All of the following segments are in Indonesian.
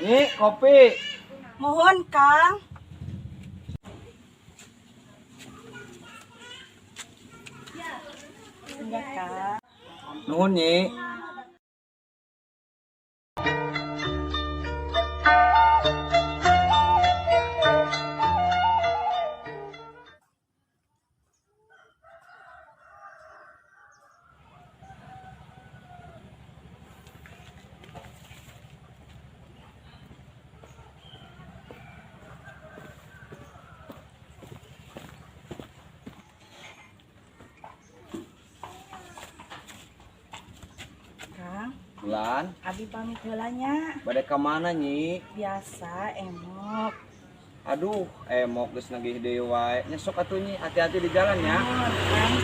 Nih, kopi. Mohon, Kang. Enggak, Kang. Nuhun, Nyi. Kang, Bulan, Abi pamit heulanya. bade ka mana, Nyi? Biasa emok. Aduh, emok geus nagih deui wae. Nya sok atuh, Nyi, hati-hati di jalan ya. Mohon, Kang.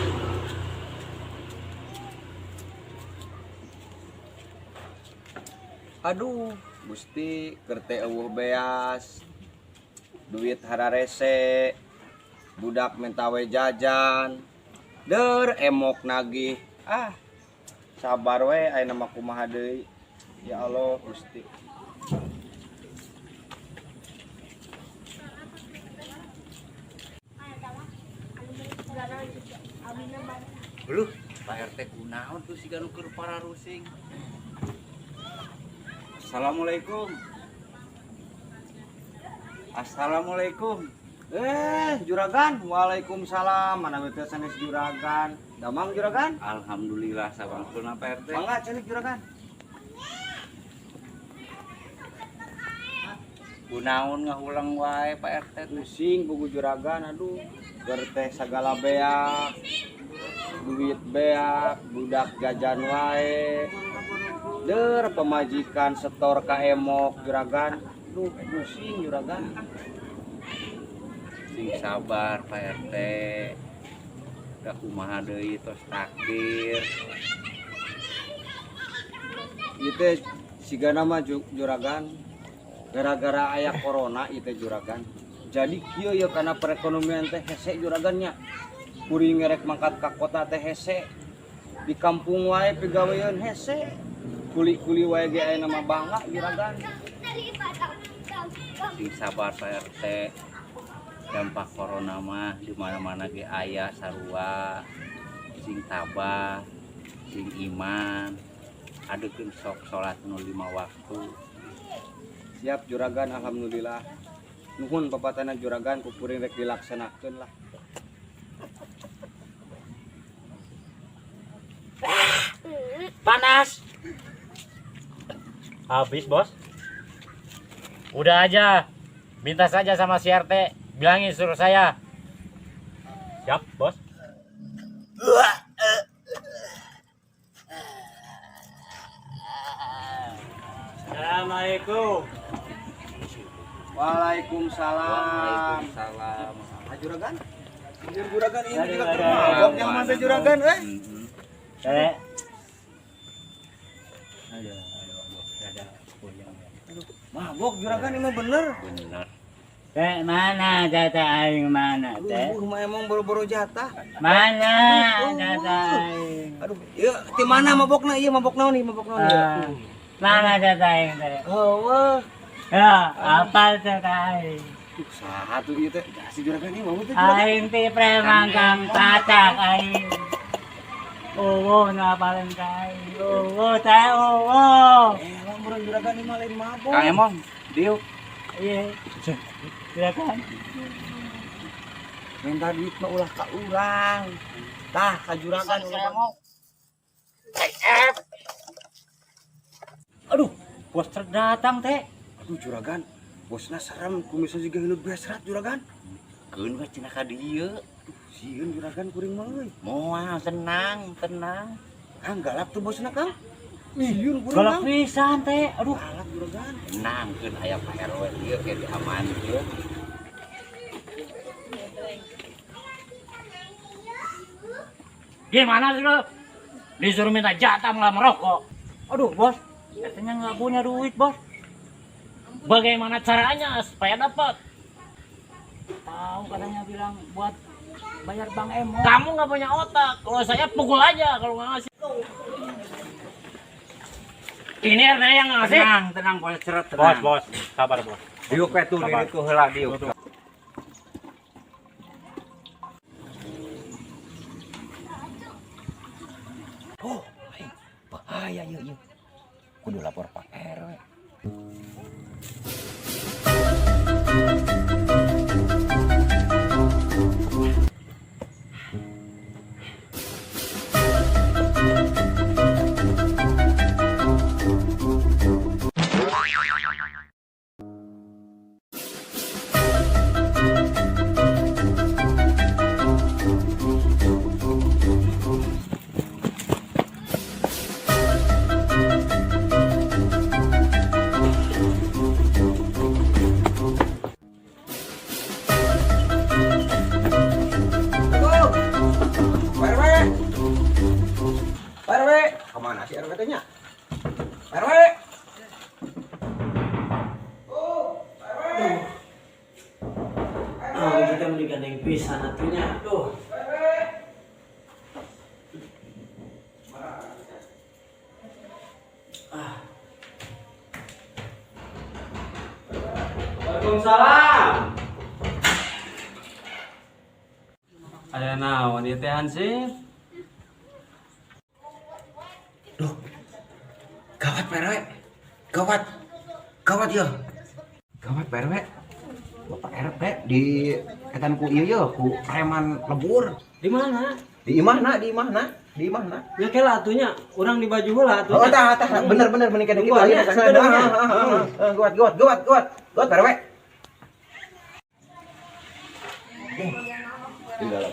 Aduh, Gusti keur teh eueuh beas. Duit hararese. Budak minta we jajan. Deur emok nagih. Ah, sabar we ayeuna mah kumaha deui. Ya Allah, Gusti. Lu, Pak RT kunaon tuh siga nu keur pararusing. Assalamualaikum. Assalamualaikum. Juragan. Waalaikumsalam. Mana beuteus sanes juragan? Damang juragan? Alhamdulillah sabangsulna Pak RT. Mangga cenah juragan. Kunaon ngahulang wae Pak RT teh. Pusing buku juragan, aduh. Keur teh sagala beak. Duit beak, budak jajan wae. Deur pemajikan setor ka emok juragan. Duh, pusing juragan. Sing sabar Pak RT. Da kumaha deui tos takdir. Ieu teh sigana mah juragan. Gara-gara aya corona ieu teh juragan. Jadi kieu ya kana perekonomian teh hese juragannya. Kuring ngerek mangkat ka kota teh hese. Di kampung wae pegawean hese. Kuli-kuli wae ge aya nama bangga juragan. Sing sabar Pak RT. Dampak corona mah di mana-mana ge aya sarua. Sing tabah, sing iman. Adekeun sok salat nu 5 waktu. Siap juragan, alhamdulillah. Nuhun papatana juragan ku kuring rek dilaksanakeun lah. Panas. Habis, Bos. Udah aja. Minta saja sama si RT. Bilangin suruh saya. Siap, Bos. Assalamualaikum. Waalaikumsalam. Waalaikumsalam. Juragan? Juragan ini Aduh, juga aduh, mabok yang masa juragan Aduh, ada puyeng ya. Mabok juragan ini mah bener. Bener. Mana jatah aing mana teh? Rumah emang boro-boro jatah. Mana jatah aing? Aduh, iya di mana mabokna? Iya mabok naon nih, mabok naon. Mana jatah aing teh? Oh, Ya, apa jatah aing? satu ieu teh si juragan ini mabok teh juragan. Aing ti premanggang tacak aing. Na paling kain. Teh Emang bener juragan ini mah lain mabok. Kang Emong, diuk. Iya. Silakan. Minta duit mah ulah ka urang. Tah ka juragan ulah. Aduh, bos terdatang teh. Aduh juragan, bosna serem kumisah juga hidup besrat juragan. Keun we cenah ka dieu. Sieun juragan kuring mah euy. Moal tenang. Kang galak tuh bosna Kang. Sieun kuring Galak Kang. pisan teh. Aduh, Galak juragan. Tenang keun aya Pak RW ieu ge diamankeun. gimana sih lo? Disuruh minta jatah malah merokok. Aduh, bos. Katanya nggak punya duit, bos. Bagaimana caranya supaya dapat? Tahu katanya bilang buat bayar Bang Emo. Kamu nggak punya otak. Kalau saya pukul aja kalau nggak ngasih. Ini RT yang ngasih. Tenang, tenang bos ceret Bos, tenang. bos, sabar bos. Diuk we tuh Sabar. itu heula diuk. Oh, bahaya yuk. Kudu lapor Pak RW. RW. RW. Kemana sih RW tanya? RW. Kita mendigandeng pisan atunya. Tuh. Waalaikumsalam. Aya naon ieu teh Hansip? Gawat Pak RW. Gawat. Gawat ya. Gawat Pak RW. Bapak RW di etan ku ieu ya ku preman lebur. Di mana? Di imahna, di imahna, di imahna. Ya kela atunya, urang di baju heula atunya. Oh, tah, bener menikah dikit Tunggu, lagi. ya, sebenarnya. Gawat Pak RW. Tinggal.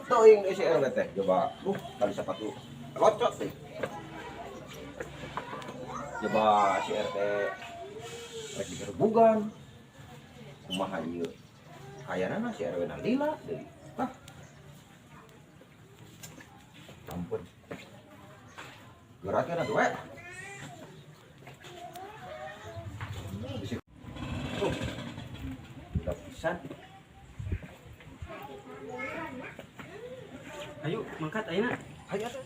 Tuh yang si RW teh coba. Tali sepatu. Locot deh. Coba si RT rek digerbugan. Kumaha ieu? Hayana si RW na lila deui. Hah. Ampun. Geraknya tuh, we. Udah pisan. Ayo, mangkat ayeuna. Ayo tuh.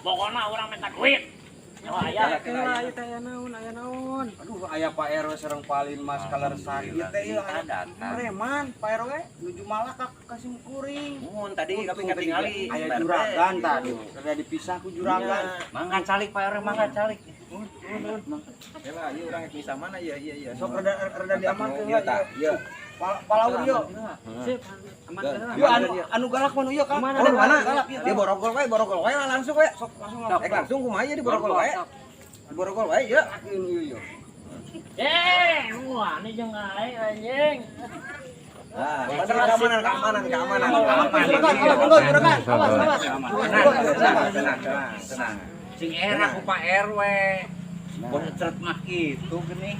Pokoknya orang minta duit. Oh, aya. Ayo teh aya naon? Aduh, aya Pak RW sareng Palin Mas kaler sakit teh ieu Datang. preman Pak RW nuju malah ka Kasim Kuring. Mun tadi kami ketinggali. Aya juragan tadi. Kada dipisah ku juragan. Manggan calik Pak RW, manggan calik. Bela ieu urang bisa mana iya. Sok rada diamankeun ya tah. Ieu. Palaur ieu. Sip, aman teh. Ieu anu galak mah ieu kan. Mana, Mana? galak, Dia borogol wae langsung we. Sok langsung. Langsung kumaha ieu di borogol wae. Borogol wae ieu. Ieu. Wah, ini jeung ae anjing. Ah, keamanan. Tenang. Sing era ku Pak RW. Bos ceret mah kitu geuning.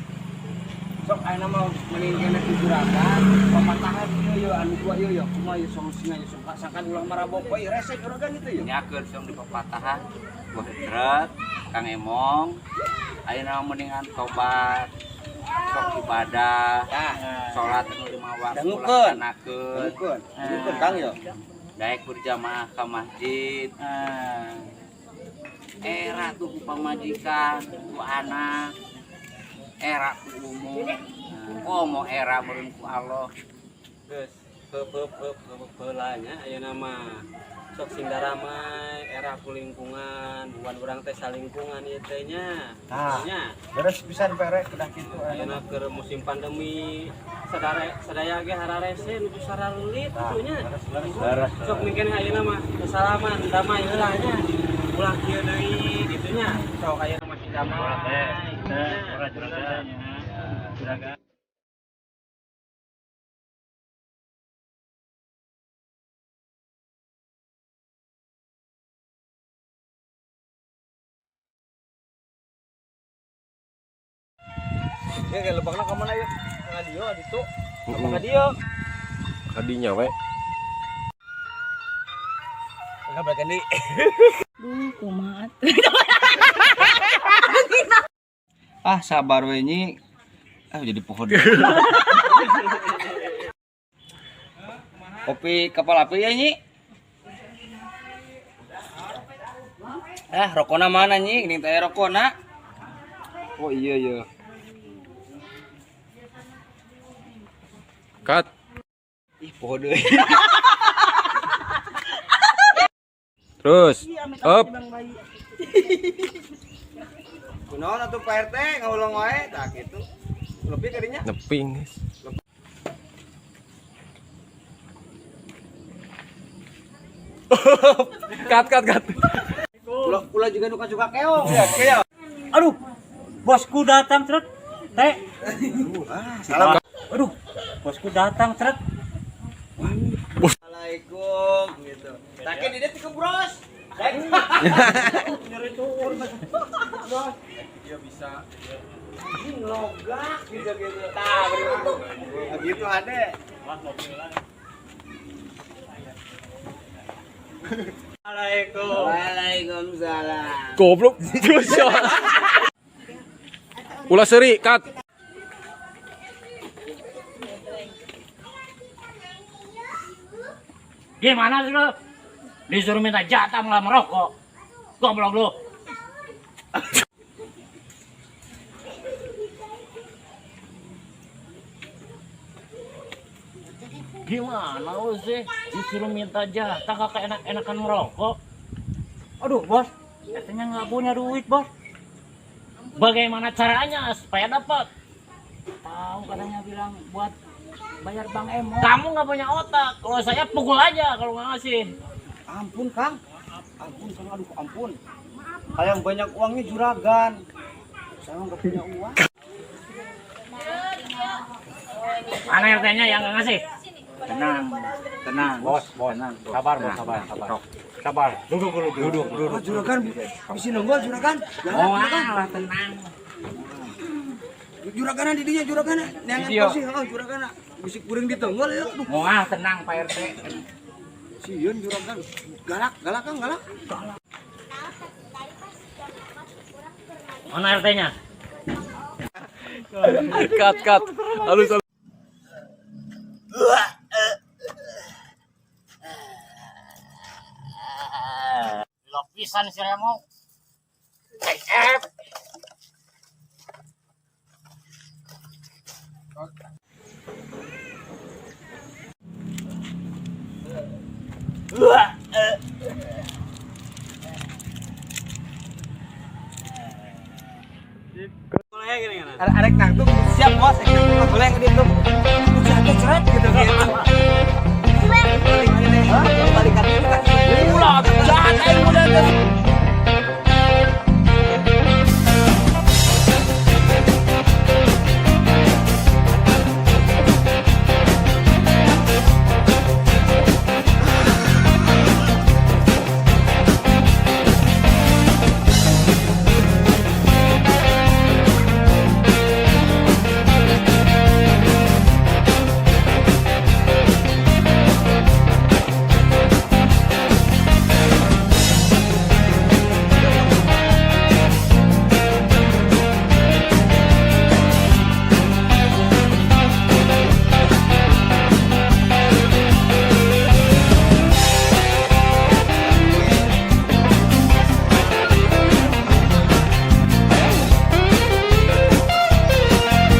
Sok ayeuna mah meninggalna di juragan, pamatahan ieu anu tua ieu kumaha ieu solusina ieu sok sakan ulang marabok we rese juragan itu ieu. Nyakeun song di pepatahan. Bos ceret, Kang Emong. Ayeuna mendingan tobat. Sok ibadah. Salat anu 5 waktu Dangukeun. laksanakeun. Bukan Kang yo. Daek berjamaah ke masjid. Era tuh ku pamajikan, ku anak. Era ku umum. Mau era meureun ku Allah. Geus heulanya ayeuna mah sok sindaramai era ku lingkungan, bukan urang teh salingkungan ieu teh nya. Nya. Beres pisan Pak RW kudah kitu Ayeuna keur musim pandemi sadaya ge hararese nuju saraleulit atunya. Sok mungkin ayeuna mah kesalaman damai heula nya. Ulah kieu deui kitu nya. Sok ayeuna masih damai. Juragan. Ya ke lebakna ka mana yuk? Ka dieu aditu. Ka dieu. Kadinya we. Enggak balik di. Kumaha. Ah, sabar we nyi. Ah, jadi pohon. Kopi kapal api ya nyi? Rokona mana nyi? Ini teh rokona. Oh iya iya. Cut. Ih poho deui. Terus. Up. Kunaon atuh Pak RT ngawulung wae tah kitu. Lebih kadinya. Neping. Cut. Ulah juga nu suka keong ya, keong. Aduh, bosku datang cerut. Teh. Salam. Aduh, bosku datang cerut. Assalamualaikum gitu. Take di dieu ti bros. Nyeri tuur. Bros. Dia bisa. Ini ngelogak gitu. Tah, begitu ade. Waalaikumsalam. Goblok. Ulah seri, cut. Gimana sih lu? Disuruh minta jatah malah merokok. Goblok lu. Gimana lu sih? Disuruh minta jatah kakak enak-enakan merokok. Aduh bos, katanya nggak punya duit bos. Bagaimana caranya supaya dapat? Tahu katanya bilang buat bayar Bang Emo. Kamu nggak punya otak. Kalau saya pukul aja kalau nggak ngasih. Ampun Kang. Aduh ampun. Yang banyak uangnya juragan. Saya nggak punya uang. Mana RT-nya yang nggak ngasih? Tenang bos. Sabar bos, sabar. Duduk. Oh, juragan bisa nonggol juragan. Oh alah, tenang. Juragan di dinya juragan. Neangan posisi juragan. Bisa kuring ditonggol ya. Oh tenang Pak RT. Sieun juragan. Galak Kang, galak. Mana RT-nya? Cut. Halus. Lopisan si Remo. Arek nangtung siap bos, boleh ngeditu. Udah ceret gitu.